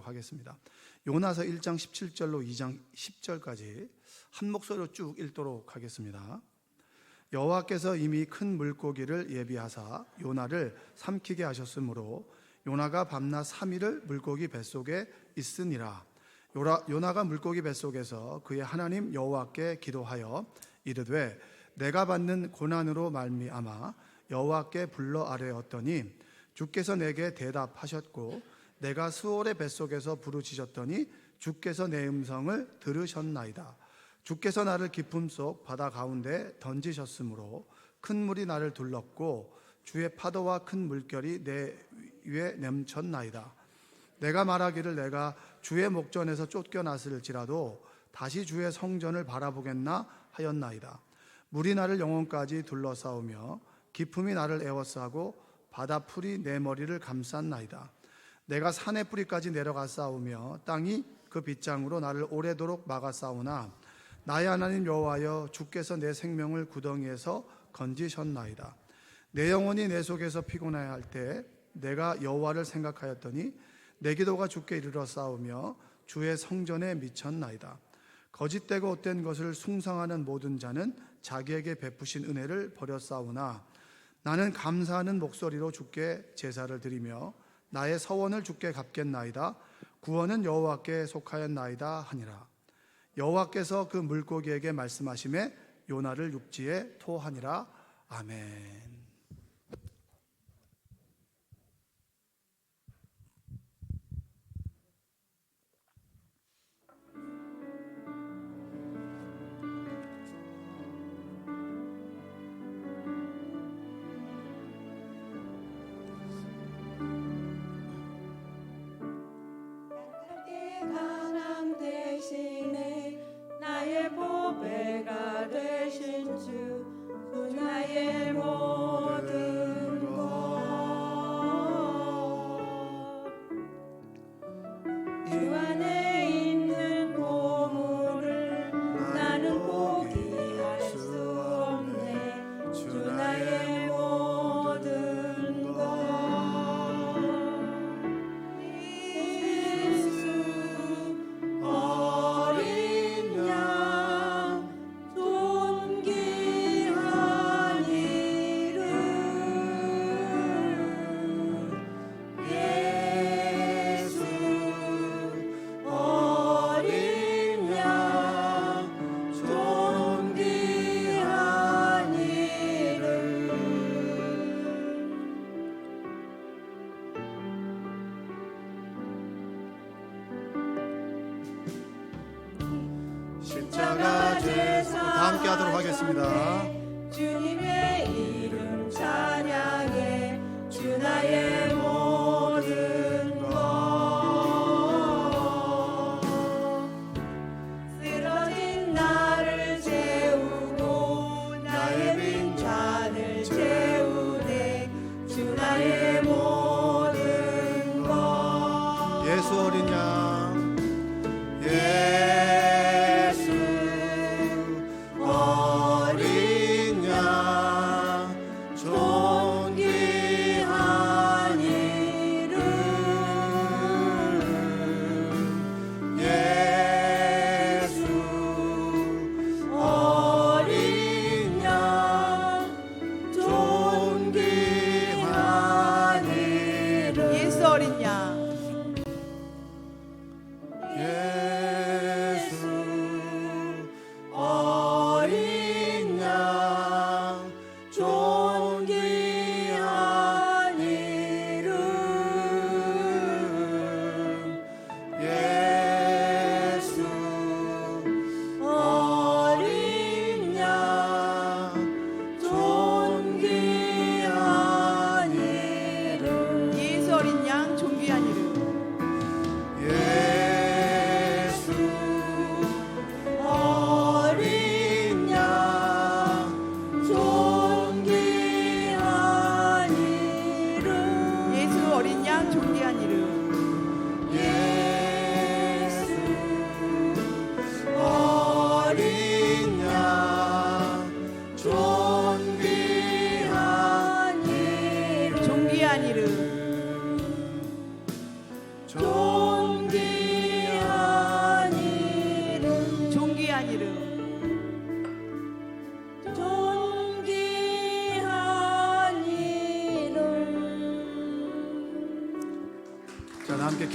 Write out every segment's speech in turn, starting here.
하겠습니다. 요나서 1장 17절로 2장 10절까지 한 목소리로 쭉 읽도록 하겠습니다. 여호와께서 이미 큰 물고기를 예비하사 요나를 삼키게 하셨으므로 요나가 밤낮 3일을 물고기 뱃속에 있으니라. 요나가 물고기 뱃속에서 그의 하나님 여호와께 기도하여 이르되 내가 받는 고난으로 말미암아 여호와께 불러 아뢰었더니 주께서 내게 대답하셨고 내가 수월의 뱃속에서 부르짖었더니 주께서 내 음성을 들으셨나이다. 주께서 나를 깊음 속 바다 가운데 던지셨으므로 큰 물이 나를 둘렀고 주의 파도와 큰 물결이 내 위에 넘쳤나이다. 내가 말하기를 내가 주의 목전에서 쫓겨났을지라도 다시 주의 성전을 바라보겠나 하였나이다. 물이 나를 영혼까지 둘러싸우며 깊음이 나를 에워싸고 바다 풀이 내 머리를 감쌌나이다. 내가 산의 뿌리까지 내려가 싸우며 땅이 그 빗장으로 나를 오래도록 막아 싸우나 나의 하나님 여호와여 주께서 내 생명을 구덩이에서 건지셨나이다. 내 영혼이 내 속에서 피곤해야 할 때 내가 여호와를 생각하였더니 내 기도가 주께 이르러 싸우며 주의 성전에 미쳤나이다. 거짓되고 헛된 것을 숭상하는 모든 자는 자기에게 베푸신 은혜를 버려 싸우나 나는 감사하는 목소리로 주께 제사를 드리며 나의 서원을 주께 갚겠나이다. 구원은 여호와께 속하였나이다 하니라. 여호와께서 그 물고기에게 말씀하시매 요나를 육지에 토하니라. 아멘. 강함 대신에 나의 보배가 되신 주 나의 모든 것 주 안에 있는 보물을 나는 포기할 수 없네. 주 나의 모든 것 예수 어린 양 존귀한 이름 예수 어린 양 존귀한 이름 십자가 죄에서 다 함께 하도록 하겠습니다. 주님의 이름 찬양해 주 나의 모든 것 쓰러진 나를 채우고 나의 빈잔을 채우네 주 나의 모든 것 예수 어린 양 예수 어린 양 존귀한 이름 예수 어린 양 존귀한 이름 예수 어린 양 예수 어린 양 존귀한 이름 예수 어린 양 존귀한 이름 예수 어린 양 존귀한 이름 예수 어린 양 존귀한 이름 예수 어린 양 존귀한 이름 예수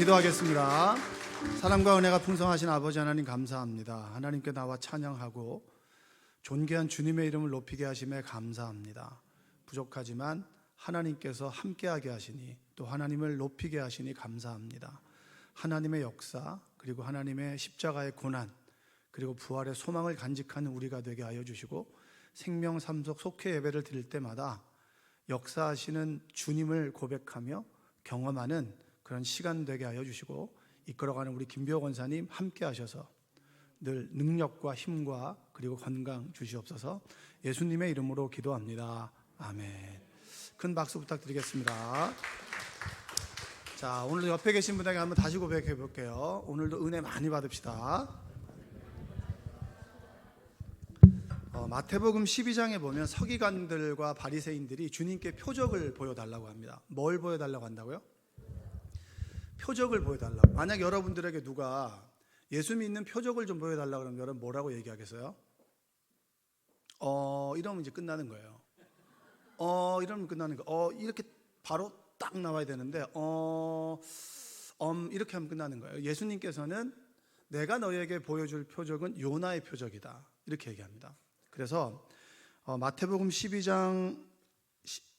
기도하겠습니다. 사랑과 은혜가 풍성하신 아버지 하나님 감사합니다. 하나님께 나와 찬양하고 존귀한 주님의 이름을 높이게 하심에 감사합니다. 부족하지만 하나님께서 함께하게 하시니 또 하나님을 높이게 하시니 감사합니다. 하나님의 역사 그리고 하나님의 십자가의 고난 그리고 부활의 소망을 간직하는 우리가 되게 하여 주시고 생명 삼속 속회 예배를 드릴 때마다 역사하시는 주님을 고백하며 경험하는 그런 시간 되게 하여 주시고 이끌어가는 우리 김비호 권사님 함께 하셔서 늘 능력과 힘과 그리고 건강 주시옵소서. 예수님의 이름으로 기도합니다. 아멘. 큰 박수 부탁드리겠습니다. 자, 오늘 옆에 계신 분에게 한번 다시 고백해 볼게요. 오늘도 은혜 많이 받읍시다. 마태복음 12장에 보면 서기관들과 바리새인들이 주님께 표적을 보여달라고 합니다. 뭘 보여달라고 한다고요? 표적을 보여달라고. 만약 여러분들에게 누가 예수 믿는 표적을 좀 보여달라고 그러면 여러분 뭐라고 얘기하겠어요? 이러면 이제 끝나는 거예요. 이러면 끝나는 거예요. 이렇게 바로 딱 나와야 되는데 이렇게 하면 끝나는 거예요. 예수님께서는 내가 너에게 보여줄 표적은 요나의 표적이다 이렇게 얘기합니다. 그래서 마태복음 12장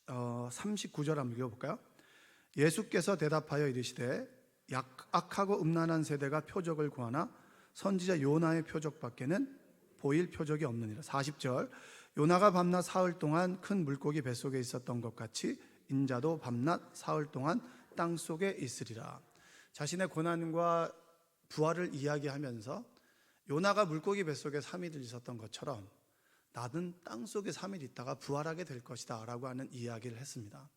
39절 한번 읽어볼까요? 예수께서 대답하여 이르시되 악하고 음란한 세대가 표적을 구하나 선지자 요나의 표적밖에는 보일 표적이 없느니라. 40절 요나가 밤낮 사흘 동안 큰 물고기 뱃속에 있었던 것 같이 인자도 밤낮 사흘 동안 땅속에 있으리라. 자신의 고난과 부활을 이야기하면서 요나가 물고기 뱃속에 3일 있었던 것처럼 나는 땅속에 3일 있다가 부활하게 될 것이다 라고 하는 이야기를 했습니다.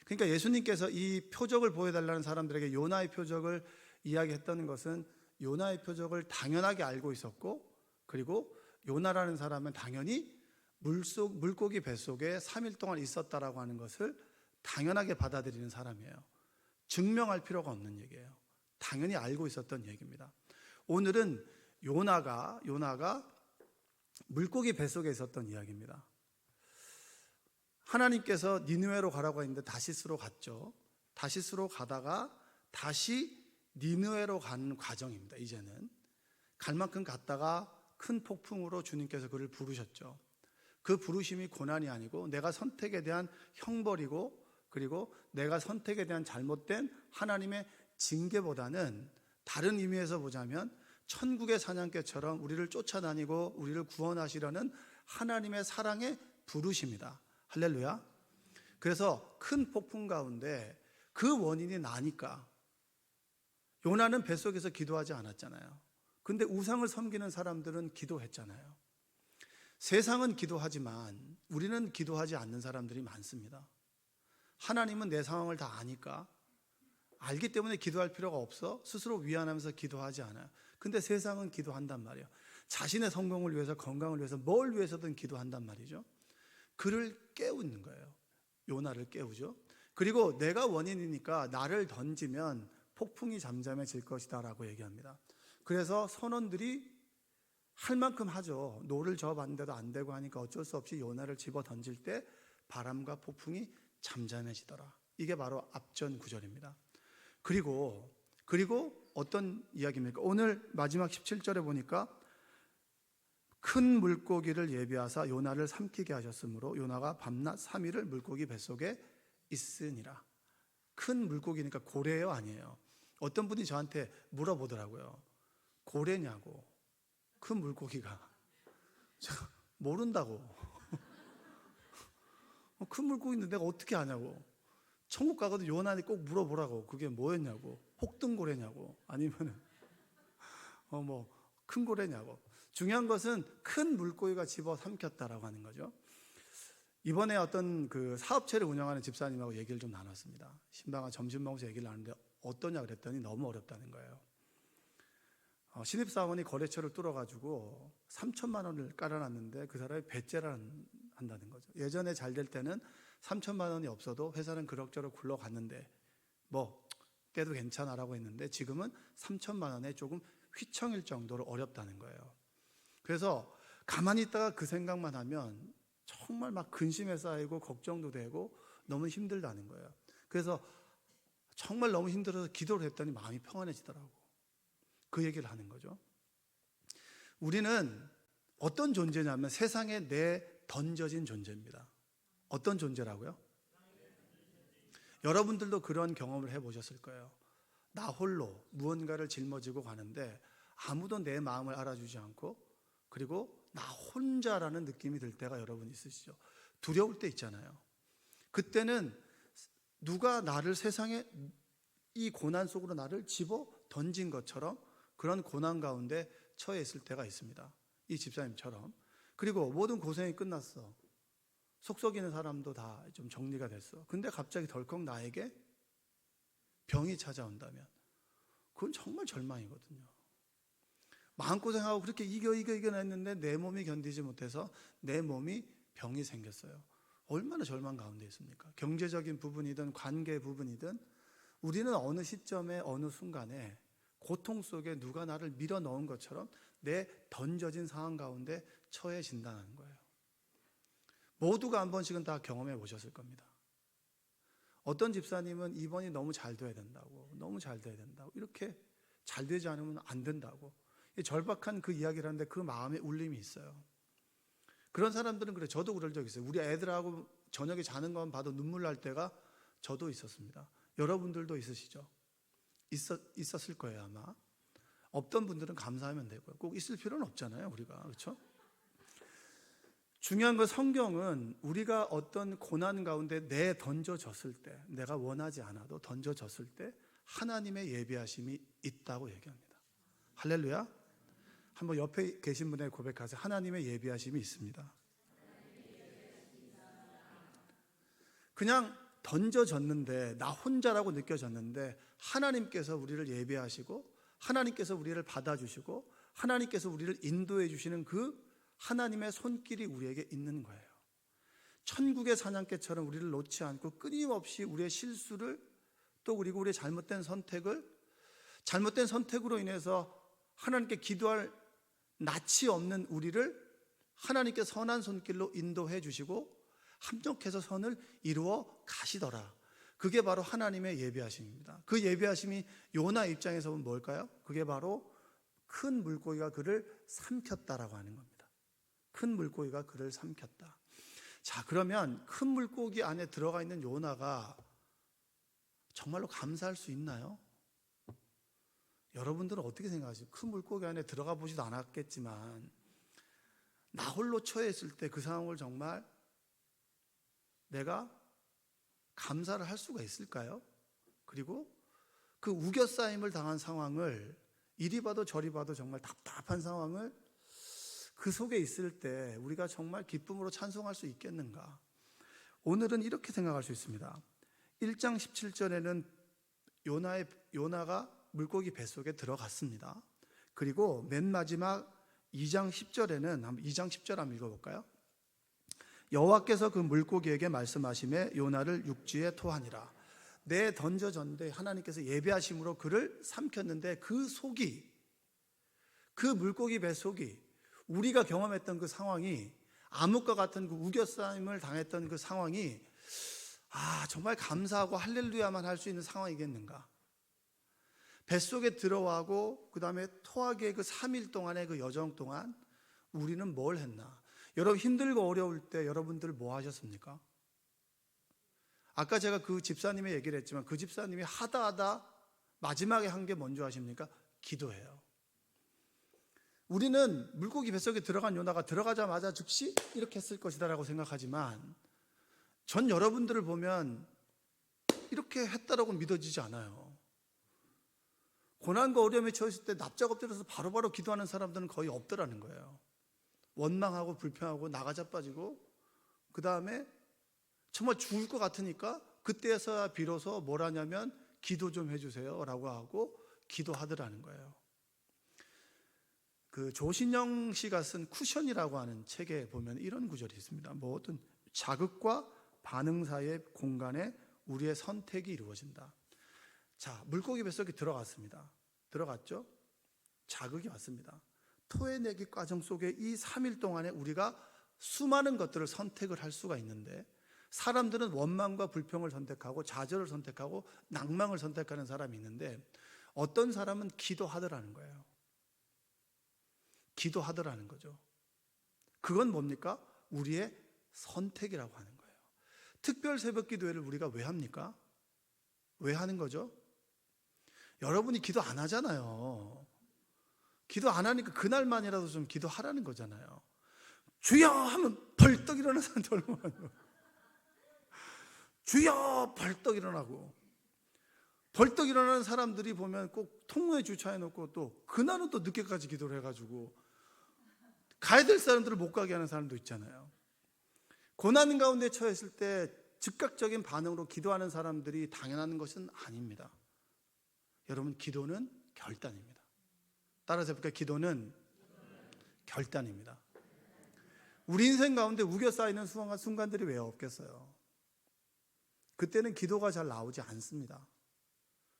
그러니까 예수님께서 이 표적을 보여달라는 사람들에게 요나의 표적을 이야기했던 것은 요나의 표적을 당연하게 알고 있었고 그리고 요나라는 사람은 당연히 물고기 뱃속에 3일 동안 있었다라고 하는 것을 당연하게 받아들이는 사람이에요. 증명할 필요가 없는 얘기예요. 당연히 알고 있었던 얘기입니다. 오늘은 요나가 물고기 뱃속에 있었던 이야기입니다. 하나님께서 니느웨로 가라고 했는데 다시스로 갔죠. 다시스로 가다가 다시 니느웨로 가는 과정입니다. 이제는 갈 만큼 갔다가 큰 폭풍으로 주님께서 그를 부르셨죠. 그 부르심이 고난이 아니고 내가 선택에 대한 형벌이고 그리고 내가 선택에 대한 잘못된 하나님의 징계보다는 다른 의미에서 보자면 천국의 사냥개처럼 우리를 쫓아다니고 우리를 구원하시려는 하나님의 사랑의 부르심이다. 할렐루야. 그래서 큰 폭풍 가운데 그 원인이 나니까 요나는 뱃속에서 기도하지 않았잖아요. 근데 우상을 섬기는 사람들은 기도했잖아요. 세상은 기도하지만 우리는 기도하지 않는 사람들이 많습니다. 하나님은 내 상황을 다 아니까 알기 때문에 기도할 필요가 없어 스스로 위안하면서 기도하지 않아요. 근데 세상은 기도한단 말이에요. 자신의 성공을 위해서 건강을 위해서 뭘 위해서든 기도한단 말이죠. 그를 깨우는 거예요. 요나를 깨우죠. 그리고 내가 원인이니까 나를 던지면 폭풍이 잠잠해질 것이다 라고 얘기합니다. 그래서 선원들이 할 만큼 하죠. 노를 저어봤는데도 안 되고 하니까 어쩔 수 없이 요나를 집어 던질 때 바람과 폭풍이 잠잠해지더라. 이게 바로 앞전 구절입니다. 그리고 어떤 이야기입니까? 오늘 마지막 17절에 보니까 큰 물고기를 예비하사 요나를 삼키게 하셨으므로 요나가 밤낮 3일을 물고기 뱃속에 있으니라. 큰 물고기니까 고래예요, 아니에요? 어떤 분이 저한테 물어보더라고요. 고래냐고. 큰 물고기가. 제가 모른다고. 큰 물고기인데 내가 어떻게 아냐고. 천국 가거든 요나한테 꼭 물어보라고. 그게 뭐였냐고. 혹등고래냐고. 아니면 큰 고래냐고. 중요한 것은 큰 물고기가 집어삼켰다라고 하는 거죠. 이번에 어떤 그 사업체를 운영하는 집사님하고 얘기를 좀 나눴습니다. 신방아 점심 먹으면서 얘기를 나눴는데 어떠냐 그랬더니 너무 어렵다는 거예요. 신입사원이 거래처를 뚫어가지고 3천만 원을 깔아놨는데 그 사람이 배째를 한다는 거죠. 예전에 잘 될 때는 3천만 원이 없어도 회사는 그럭저럭 굴러갔는데 깨도 괜찮아라고 했는데 지금은 3천만 원에 조금 휘청일 정도로 어렵다는 거예요. 그래서 가만히 있다가 그 생각만 하면 정말 막 근심에 쌓이고 걱정도 되고 너무 힘들다는 거예요. 그래서 정말 너무 힘들어서 기도를 했더니 마음이 평안해지더라고. 그 얘기를 하는 거죠. 우리는 어떤 존재냐면 세상에 내던져진 존재입니다. 어떤 존재라고요? 여러분들도 그런 경험을 해보셨을 거예요. 나 홀로 무언가를 짊어지고 가는데 아무도 내 마음을 알아주지 않고, 그리고 나 혼자라는 느낌이 들 때가 여러분 있으시죠? 두려울 때 있잖아요. 그때는 누가 나를 세상에 이 고난 속으로 나를 집어 던진 것처럼 그런 고난 가운데 처해 있을 때가 있습니다. 이 집사님처럼. 그리고 모든 고생이 끝났어. 속 썩이는 사람도 다 좀 정리가 됐어. 근데 갑자기 덜컥 나에게 병이 찾아온다면 그건 정말 절망이거든요. 마음고생하고 그렇게 이겨냈는데 내 몸이 견디지 못해서 내 몸이 병이 생겼어요. 얼마나 절망 가운데 있습니까? 경제적인 부분이든 관계 부분이든 우리는 어느 시점에 어느 순간에 고통 속에 누가 나를 밀어 넣은 것처럼 내 던져진 상황 가운데 처해진다는 거예요. 모두가 한 번씩은 다 경험해 보셨을 겁니다. 어떤 집사님은 입원이 너무 잘 돼야 된다고, 너무 잘 돼야 된다고, 이렇게 잘 되지 않으면 안 된다고, 절박한 그 이야기를 하는데 그 마음에 울림이 있어요. 그런 사람들은 그래. 저도 그럴 적 있어요. 우리 애들하고 저녁에 자는 것만 봐도 눈물 날 때가 저도 있었습니다. 여러분들도 있으시죠? 있었을 거예요 아마. 없던 분들은 감사하면 되고요. 꼭 있을 필요는 없잖아요 우리가. 그렇죠? 중요한 건 성경은 우리가 어떤 고난 가운데 던져졌을 때, 내가 원하지 않아도 던져졌을 때 하나님의 예비하심이 있다고 얘기합니다. 할렐루야. 한번 옆에 계신 분에게 고백하세요. 하나님의 예비하심이 있습니다. 그냥 던져졌는데, 나 혼자라고 느껴졌는데 하나님께서 우리를 예비하시고 하나님께서 우리를 받아주시고 하나님께서 우리를 인도해 주시는 그 하나님의 손길이 우리에게 있는 거예요. 천국의 사냥개처럼 우리를 놓지 않고 끊임없이 우리의 실수를, 또 그리고 우리의 잘못된 선택으로 인해서 하나님께 기도할 낯이 없는 우리를 하나님께 선한 손길로 인도해 주시고 합력해서 선을 이루어 가시더라. 그게 바로 하나님의 예비하심입니다. 그 예비하심이 요나 입장에서 보면 뭘까요? 그게 바로 큰 물고기가 그를 삼켰다라고 하는 겁니다. 큰 물고기가 그를 삼켰다. 자, 그러면 큰 물고기 안에 들어가 있는 요나가 정말로 감사할 수 있나요? 여러분들은 어떻게 생각하세요? 큰 물고기 안에 들어가 보지도 않았겠지만 나 홀로 처해 있을 때 그 상황을 정말 내가 감사를 할 수가 있을까요? 그리고 그 우겨싸임을 당한 상황을, 이리 봐도 저리 봐도 정말 답답한 상황을 그 속에 있을 때 우리가 정말 기쁨으로 찬송할 수 있겠는가? 오늘은 이렇게 생각할 수 있습니다. 1장 17절에는 요나가 물고기 뱃속에 들어갔습니다. 그리고 맨 마지막 2장 10절에는 2장 10절 한번 읽어볼까요? 여호와께서 그 물고기에게 말씀하시매 요나를 육지에 토하니라. 내 던져졌는데 하나님께서 예배하심으로 그를 삼켰는데 그 속이, 그 물고기 뱃속이, 우리가 경험했던 그 상황이, 암흑과 같은 그 우겨싸임을 당했던 그 상황이 정말 감사하고 할렐루야만 할 수 있는 상황이겠는가? 뱃속에 들어가고 그 다음에 토하기의 그 3일 동안의 그 여정 동안 우리는 뭘 했나? 여러분 힘들고 어려울 때 여러분들 뭐 하셨습니까? 아까 제가 그 집사님의 얘기를 했지만 그 집사님이 하다 마지막에 한 게 뭔지 아십니까? 기도해요. 우리는 물고기 뱃속에 들어간 요나가 들어가자마자 즉시 이렇게 했을 것이다 라고 생각하지만 전 여러분들을 보면 이렇게 했다라고 믿어지지 않아요. 고난과 어려움에 처했을 때 납작 엎드려서 바로바로 기도하는 사람들은 거의 없더라는 거예요. 원망하고 불평하고 나가자빠지고 그 다음에 정말 죽을 것 같으니까 그때서야 비로소 뭘 하냐면 기도 좀 해주세요 라고 하고 기도하더라는 거예요. 그 조신영 씨가 쓴 쿠션이라고 하는 책에 보면 이런 구절이 있습니다. 모든 자극과 반응 사이의 공간에 우리의 선택이 이루어진다. 자, 물고기 뱃속에 들어갔습니다. 들어갔죠? 자극이 왔습니다. 토해내기 과정 속에 이 3일 동안에 우리가 수많은 것들을 선택을 할 수가 있는데 사람들은 원망과 불평을 선택하고 좌절을 선택하고 낭망을 선택하는 사람이 있는데 어떤 사람은 기도하더라는 거예요. 기도하더라는 거죠. 그건 뭡니까? 우리의 선택이라고 하는 거예요. 특별 새벽 기도회를 우리가 왜 합니까? 왜 하는 거죠? 여러분이 기도 안 하잖아요. 기도 안 하니까 그날만이라도 좀 기도하라는 거잖아요. 주여 하면 벌떡 일어나는 사람들 얼마나 많아요. 주여 벌떡 일어나고, 벌떡 일어나는 사람들이 보면 꼭 통로에 주차해 놓고 또 그날은 또 늦게까지 기도를 해가지고 가야 될 사람들을 못 가게 하는 사람도 있잖아요. 고난 가운데 처했을 때 즉각적인 반응으로 기도하는 사람들이 당연한 것은 아닙니다. 여러분, 기도는 결단입니다. 따라서 해볼까요? 기도는 결단입니다. 우리 인생 가운데 우겨 쌓이는 순간들이 왜 없겠어요? 그때는 기도가 잘 나오지 않습니다.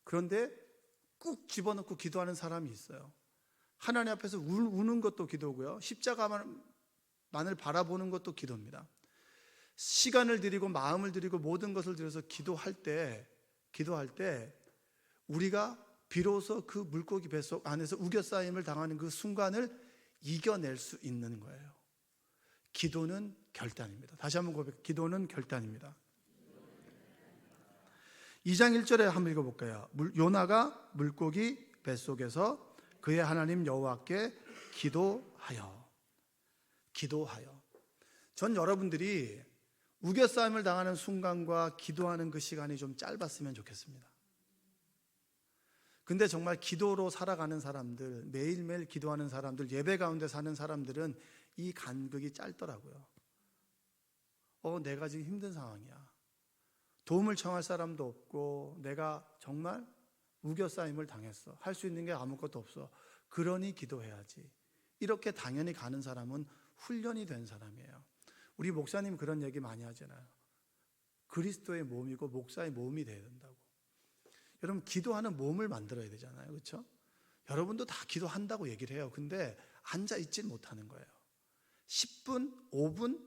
그런데 꾹 집어넣고 기도하는 사람이 있어요. 하나님 앞에서 우는 것도 기도고요, 십자가만을 바라보는 것도 기도입니다. 시간을 드리고 마음을 드리고 모든 것을 들여서 기도할 때 우리가 비로소 그 물고기 뱃속 안에서 우겨싸임을 당하는 그 순간을 이겨낼 수 있는 거예요. 기도는 결단입니다. 다시 한번 고백, 기도는 결단입니다. 2장 1절에 한번 읽어볼까요? 요나가 물고기 뱃속에서 그의 하나님 여호와께 기도하여. 전 여러분들이 우겨싸임을 당하는 순간과 기도하는 그 시간이 좀 짧았으면 좋겠습니다. 근데 정말 기도로 살아가는 사람들, 매일매일 기도하는 사람들, 예배 가운데 사는 사람들은 이 간극이 짧더라고요. 내가 지금 힘든 상황이야. 도움을 청할 사람도 없고 내가 정말 우겨싸임을 당했어. 할 수 있는 게 아무것도 없어. 그러니 기도해야지. 이렇게 당연히 가는 사람은 훈련이 된 사람이에요. 우리 목사님 그런 얘기 많이 하잖아요. 그리스도의 몸이고 목사의 몸이 돼야 된다고. 여러분, 기도하는 몸을 만들어야 되잖아요. 그렇죠? 여러분도 다 기도한다고 얘기를 해요. 근데 앉아있질 못하는 거예요. 10분, 5분,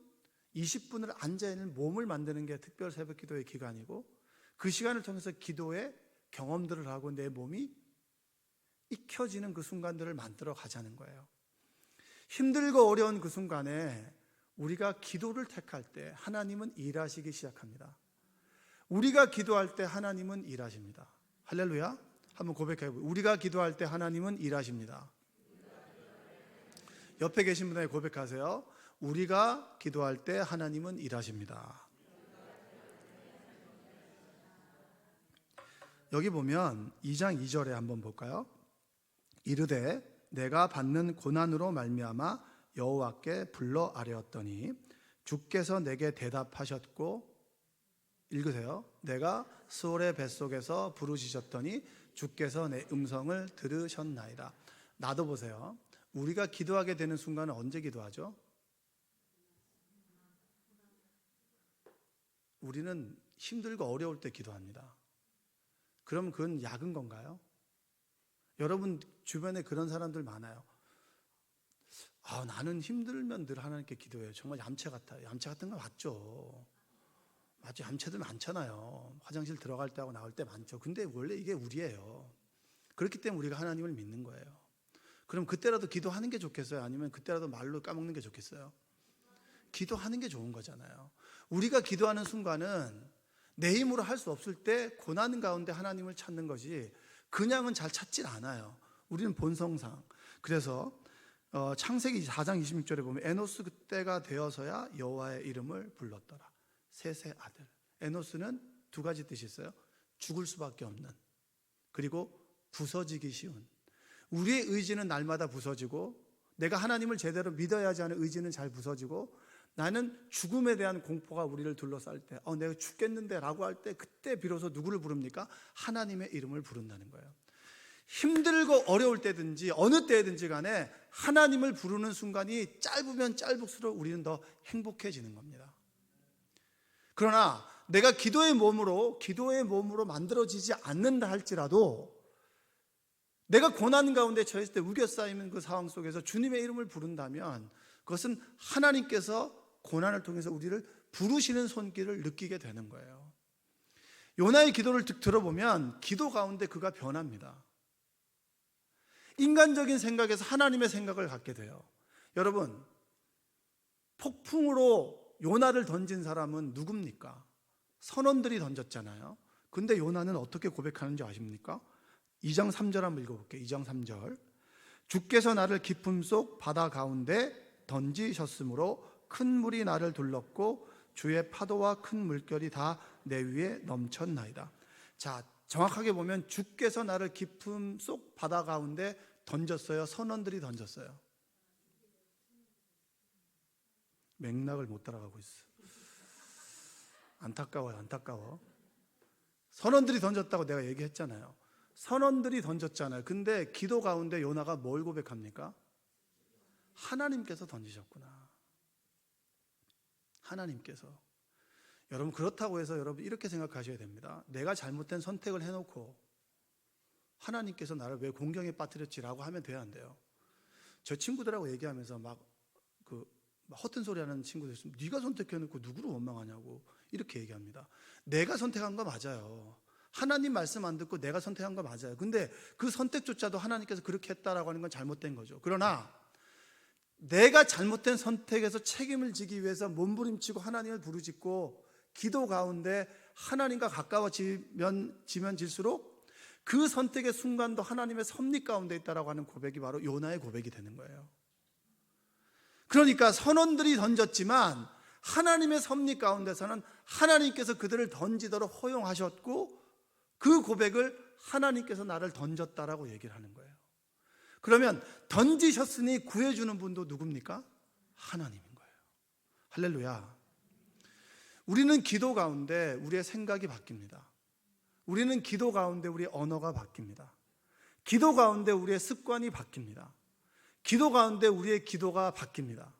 20분을 앉아있는 몸을 만드는 게 특별 새벽 기도의 기간이고, 그 시간을 통해서 기도의 경험들을 하고 내 몸이 익혀지는 그 순간들을 만들어 가자는 거예요. 힘들고 어려운 그 순간에 우리가 기도를 택할 때 하나님은 일하시기 시작합니다. 우리가 기도할 때 하나님은 일하십니다. 할렐루야. 한번 고백해보세요. 우리가 기도할 때 하나님은 일하십니다. 옆에 계신 분에게 고백하세요. 우리가 기도할 때 하나님은 일하십니다. 여기 보면 2장 2절에 한번 볼까요? 이르되 내가 받는 고난으로 말미암아 여호와께 불러 아뢰었더니 주께서 내게 대답하셨고, 읽으세요. 내가 수월의 뱃속에서 부르짖었더니 주께서 내 음성을 들으셨나이다. 나도 보세요. 우리가 기도하게 되는 순간은 언제 기도하죠? 우리는 힘들고 어려울 때 기도합니다. 그럼 그건 약은 건가요? 여러분 주변에 그런 사람들 많아요. 나는 힘들면 늘 하나님께 기도해요. 정말 얌체 같아요. 얌체 같은 거 맞죠? 맞죠? 얌체들 많잖아요. 화장실 들어갈 때 하고 나올 때 많죠. 근데 원래 이게 우리예요. 그렇기 때문에 우리가 하나님을 믿는 거예요. 그럼 그때라도 기도하는 게 좋겠어요? 아니면 그때라도 말로 까먹는 게 좋겠어요? 기도하는 게 좋은 거잖아요. 우리가 기도하는 순간은 내 힘으로 할 수 없을 때 고난 가운데 하나님을 찾는 것이 그냥은 잘 찾질 않아요. 우리는 본성상. 그래서 창세기 4장 26절에 보면 에노스 그때가 되어서야 여호와의 이름을 불렀더라. 셋의 아들. 에노스는 두 가지 뜻이 있어요. 죽을 수밖에 없는, 그리고 부서지기 쉬운. 우리의 의지는 날마다 부서지고, 내가 하나님을 제대로 믿어야 하지 않은 의지는 잘 부서지고, 나는 죽음에 대한 공포가 우리를 둘러쌀 때 내가 죽겠는데 라고 할 때, 그때 비로소 누구를 부릅니까? 하나님의 이름을 부른다는 거예요. 힘들고 어려울 때든지 어느 때든지 간에 하나님을 부르는 순간이 짧으면 짧을수록 우리는 더 행복해지는 겁니다. 그러나 내가 기도의 몸으로 만들어지지 않는다 할지라도, 내가 고난 가운데 처했을 때 우겨싸이는 그 상황 속에서 주님의 이름을 부른다면 그것은 하나님께서 고난을 통해서 우리를 부르시는 손길을 느끼게 되는 거예요. 요나의 기도를 들어보면 기도 가운데 그가 변합니다. 인간적인 생각에서 하나님의 생각을 갖게 돼요. 여러분, 폭풍으로 요나를 던진 사람은 누굽니까? 선원들이 던졌잖아요. 근데 요나는 어떻게 고백하는지 아십니까? 2장 3절 한번 읽어볼게요. 2장 3절. 주께서 나를 깊음 속 바다 가운데 던지셨으므로 큰 물이 나를 둘렀고 주의 파도와 큰 물결이 다 내 위에 넘쳤나이다. 자, 정확하게 보면 주께서 나를 깊음 속 바다 가운데 던졌어요? 선원들이 던졌어요? 맥락을 못 따라가고 있어. 안타까워요, 안타까워. 선원들이 던졌다고 내가 얘기했잖아요. 선원들이 던졌잖아요. 근데 기도 가운데 요나가 뭘 고백합니까? 하나님께서 던지셨구나. 하나님께서. 여러분, 그렇다고 해서 여러분 이렇게 생각하셔야 됩니다. 내가 잘못된 선택을 해놓고 하나님께서 나를 왜 공경에 빠뜨렸지라고 하면 돼야 안 돼요. 저 친구들하고 얘기하면서 막 허튼 소리 하는 친구들 있으면 네가 선택해놓고 누구를 원망하냐고 이렇게 얘기합니다. 내가 선택한 거 맞아요. 하나님 말씀 안 듣고 내가 선택한 거 맞아요. 근데 그 선택조차도 하나님께서 그렇게 했다라고 하는 건 잘못된 거죠. 그러나 내가 잘못된 선택에서 책임을 지기 위해서 몸부림치고 하나님을 부르짖고 기도 가운데 하나님과 가까워지면 질수록 그 선택의 순간도 하나님의 섭리 가운데 있다라고 하는 고백이 바로 요나의 고백이 되는 거예요. 그러니까 선원들이 던졌지만 하나님의 섭리 가운데서는 하나님께서 그들을 던지도록 허용하셨고 그 고백을 하나님께서 나를 던졌다라고 얘기를 하는 거예요. 그러면 던지셨으니 구해주는 분도 누굽니까? 하나님인 거예요. 할렐루야. 우리는 기도 가운데 우리의 생각이 바뀝니다. 우리는 기도 가운데 우리의 언어가 바뀝니다. 기도 가운데 우리의 습관이 바뀝니다. 기도 가운데 우리의 기도가 바뀝니다.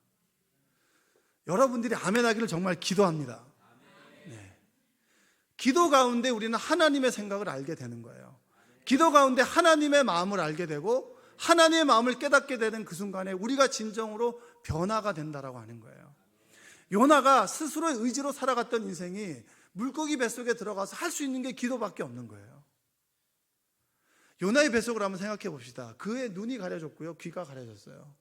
여러분들이 아멘 하기를 정말 기도합니다. 네. 기도 가운데 우리는 하나님의 생각을 알게 되는 거예요. 기도 가운데 하나님의 마음을 알게 되고 하나님의 마음을 깨닫게 되는 그 순간에 우리가 진정으로 변화가 된다라고 하는 거예요. 요나가 스스로의 의지로 살아갔던 인생이 물고기 뱃속에 들어가서 할 수 있는 게 기도밖에 없는 거예요. 요나의 뱃속을 한번 생각해 봅시다. 그의 눈이 가려졌고요, 귀가 가려졌어요.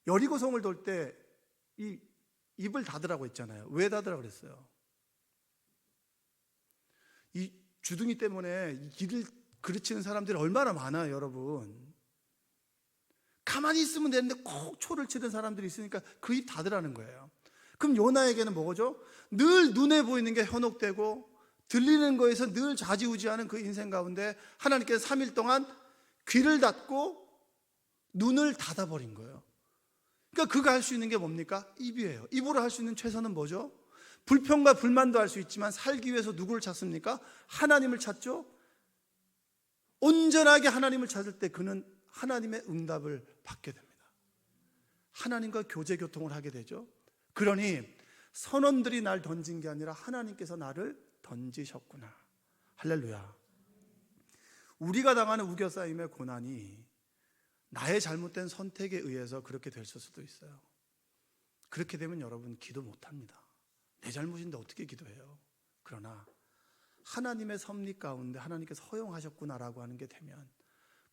여리고성을 돌 때 이 입을 닫으라고 했잖아요. 왜 닫으라고 그랬어요? 이 주둥이 때문에 이 길을 그르치는 사람들이 얼마나 많아요, 여러분. 가만히 있으면 되는데 꼭 초를 치는 사람들이 있으니까 그 입 닫으라는 거예요. 그럼 요나에게는 뭐죠? 늘 눈에 보이는 게 현혹되고 들리는 거에서 늘 좌지우지하는 그 인생 가운데 하나님께서 3일 동안 귀를 닫고 눈을 닫아버린 거예요. 그러니까 그가 할 수 있는 게 뭡니까? 입이에요. 입으로 할 수 있는 최선은 뭐죠? 불평과 불만도 할 수 있지만 살기 위해서 누구를 찾습니까? 하나님을 찾죠. 온전하게 하나님을 찾을 때 그는 하나님의 응답을 받게 됩니다. 하나님과 교제 교통을 하게 되죠. 그러니 선원들이 날 던진 게 아니라 하나님께서 나를 던지셨구나. 할렐루야. 우리가 당하는 우겨싸임의 고난이 나의 잘못된 선택에 의해서 그렇게 될 수도 있어요. 그렇게 되면 여러분 기도 못합니다. 내 잘못인데 어떻게 기도해요? 그러나 하나님의 섭리 가운데 하나님께서 허용하셨구나라고 하는 게 되면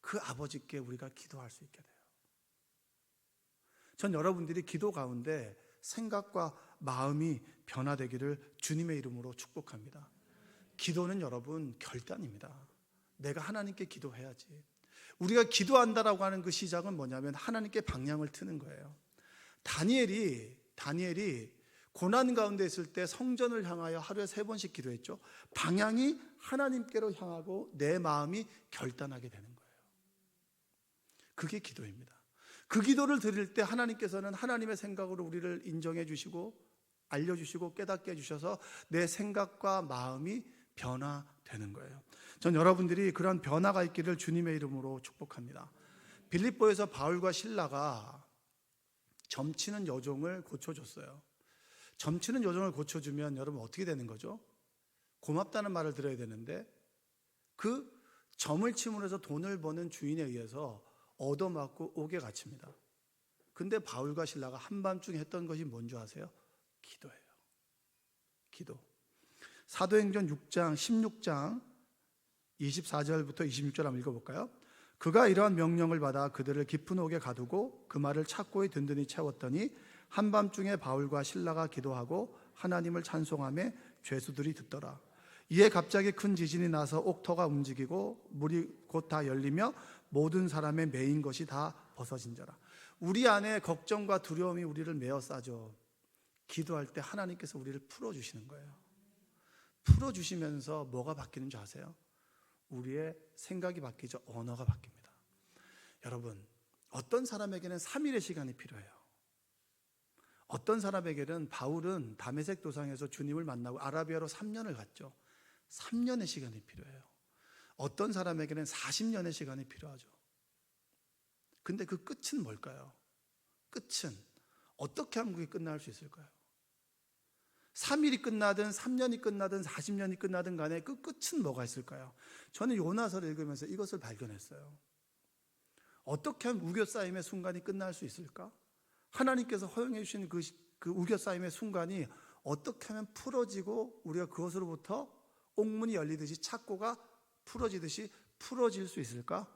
그 아버지께 우리가 기도할 수 있게 돼요. 전 여러분들이 기도 가운데 생각과 마음이 변화되기를 주님의 이름으로 축복합니다. 기도는 여러분 결단입니다. 내가 하나님께 기도해야지. 우리가 기도한다라고 하는 그 시작은 뭐냐면 하나님께 방향을 트는 거예요. 다니엘이 고난 가운데 있을 때 성전을 향하여 하루에 3번씩 기도했죠. 방향이 하나님께로 향하고 내 마음이 결단하게 되는 거예요. 그게 기도입니다. 그 기도를 드릴 때 하나님께서는 하나님의 생각으로 우리를 인정해 주시고 알려주시고 깨닫게 해주셔서 내 생각과 마음이 변화되는 거예요. 전 여러분들이 그런 변화가 있기를 주님의 이름으로 축복합니다. 빌립보에서 바울과 실라가 점치는 여종을 고쳐줬어요. 점치는 여종을 고쳐주면 여러분 어떻게 되는 거죠? 고맙다는 말을 들어야 되는데 그 점을 침으로 해서 돈을 버는 주인에 의해서 얻어맞고 옥에 갇힙니다. 근데 바울과 실라가 한밤중에 했던 것이 뭔지 아세요? 기도예요. 기도. 사도행전 6장 16장 24절부터 26절 한번 읽어볼까요? 그가 이러한 명령을 받아 그들을 깊은 옥에 가두고 그 말을 착고에 든든히 채웠더니 한밤중에 바울과 실라가 기도하고 하나님을 찬송하며 죄수들이 듣더라. 이에 갑자기 큰 지진이 나서 옥터가 움직이고 물이 곧 다 열리며 모든 사람의 매인 것이 다 벗어진저라. 우리 안에 걱정과 두려움이 우리를 메어싸죠. 기도할 때 하나님께서 우리를 풀어주시는 거예요. 풀어주시면서 뭐가 바뀌는 줄 아세요? 우리의 생각이 바뀌죠. 언어가 바뀝니다. 여러분, 어떤 사람에게는 3일의 시간이 필요해요. 어떤 사람에게는 바울은 다메섹 도상에서 주님을 만나고 아라비아로 3년을 갔죠. 3년의 시간이 필요해요. 어떤 사람에게는 40년의 시간이 필요하죠. 근데 그 끝은 뭘까요? 끝은 어떻게 하면 그게 끝날 수 있을까요? 3일이 끝나든 3년이 끝나든 40년이 끝나든 간에 그 끝은 뭐가 있을까요? 저는 요나서를 읽으면서 이것을 발견했어요. 어떻게 하면 우겨싸임의 순간이 끝날 수 있을까? 하나님께서 허용해 주신 그 우겨싸임의 순간이 어떻게 하면 풀어지고 우리가 그것으로부터 옥문이 열리듯이 착고가 풀어지듯이 풀어질 수 있을까?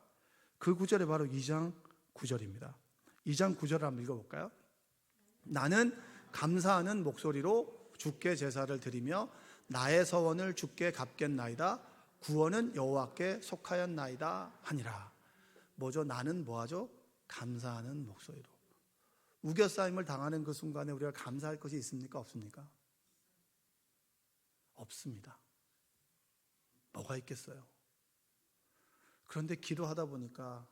그 구절이 바로 2장 9절입니다. 2장 9절을 한번 읽어볼까요? 나는 감사하는 목소리로 주께 제사를 드리며 나의 서원을 주께 갚겠나이다. 구원은 여호와께 속하였나이다 하니라. 뭐죠? 나는 뭐하죠? 감사하는 목소리로. 우겨싸임을 당하는 그 순간에 우리가 감사할 것이 있습니까? 없습니까? 없습니다. 뭐가 있겠어요? 그런데 기도하다 보니까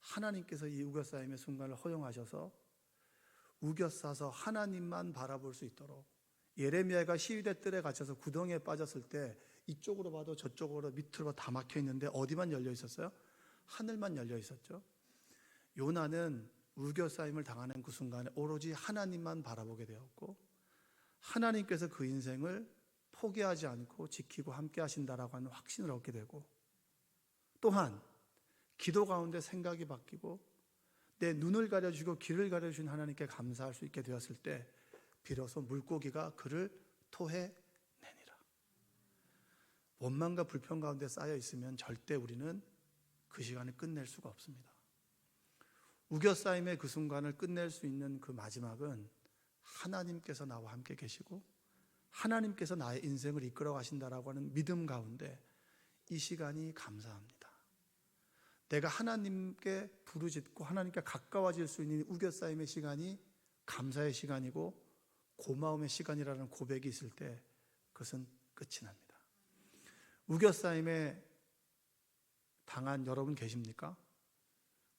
하나님께서 이 우겨싸임의 순간을 허용하셔서 우겨싸서 하나님만 바라볼 수 있도록, 예레미야가 시위대 뜰에 갇혀서 구덩이에 빠졌을 때 이쪽으로 봐도 저쪽으로 밑으로 다 막혀 있는데 어디만 열려 있었어요? 하늘만 열려 있었죠. 요나는 우겨싸임을 당하는 그 순간에 오로지 하나님만 바라보게 되었고, 하나님께서 그 인생을 포기하지 않고 지키고 함께 하신다라고 하는 확신을 얻게 되고, 또한 기도 가운데 생각이 바뀌고 내 눈을 가려주시고 귀를 가려주신 하나님께 감사할 수 있게 되었을 때 비로소 물고기가 그를 토해내니라. 원망과 불평 가운데 쌓여 있으면 절대 우리는 그 시간을 끝낼 수가 없습니다. 우겨싸임의 그 순간을 끝낼 수 있는 그 마지막은 하나님께서 나와 함께 계시고 하나님께서 나의 인생을 이끌어 가신다라고 하는 믿음 가운데 이 시간이 감사합니다. 내가 하나님께 부르짖고 하나님께 가까워질 수 있는 우겨싸임의 시간이 감사의 시간이고 고마움의 시간이라는 고백이 있을 때 그것은 끝이 납니다. 우겨싸임에 당한 여러분 계십니까?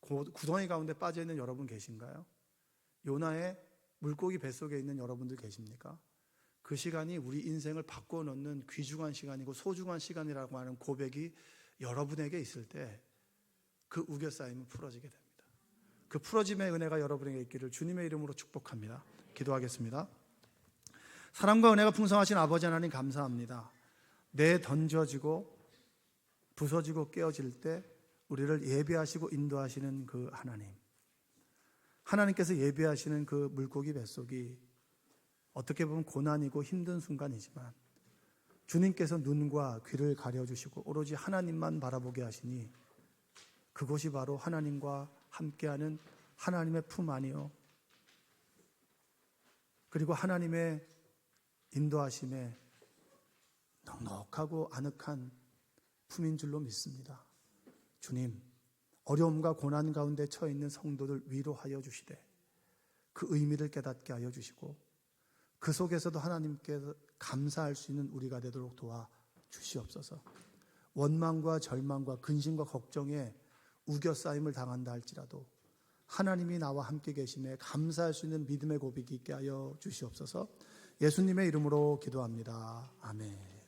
구덩이 가운데 빠져있는 여러분 계신가요? 요나의 물고기 뱃속에 있는 여러분들 계십니까? 그 시간이 우리 인생을 바꾸어 놓는 귀중한 시간이고 소중한 시간이라고 하는 고백이 여러분에게 있을 때 그 우겨싸임은 풀어지게 됩니다. 그 풀어짐의 은혜가 여러분에게 있기를 주님의 이름으로 축복합니다. 기도하겠습니다. 사랑과 은혜가 풍성하신 아버지 하나님 감사합니다. 내 던져지고 부서지고 깨어질 때 우리를 예비하시고 인도하시는 그 하나님, 하나님께서 예비하시는 그 물고기 뱃속이 어떻게 보면 고난이고 힘든 순간이지만 주님께서 눈과 귀를 가려주시고 오로지 하나님만 바라보게 하시니 그곳이 바로 하나님과 함께하는 하나님의 품 안이요, 그리고 하나님의 인도하심에 넉넉하고 아늑한 품인 줄로 믿습니다. 주님, 어려움과 고난 가운데 처해 있는 성도들 위로하여 주시되 그 의미를 깨닫게 하여 주시고 그 속에서도 하나님께 감사할 수 있는 우리가 되도록 도와 주시옵소서. 원망과 절망과 근심과 걱정에 우겨싸임을 당한다 할지라도 하나님이 나와 함께 계심에 감사할 수 있는 믿음의 고백이 있게 하여 주시옵소서. 예수님의 이름으로 기도합니다. 아멘.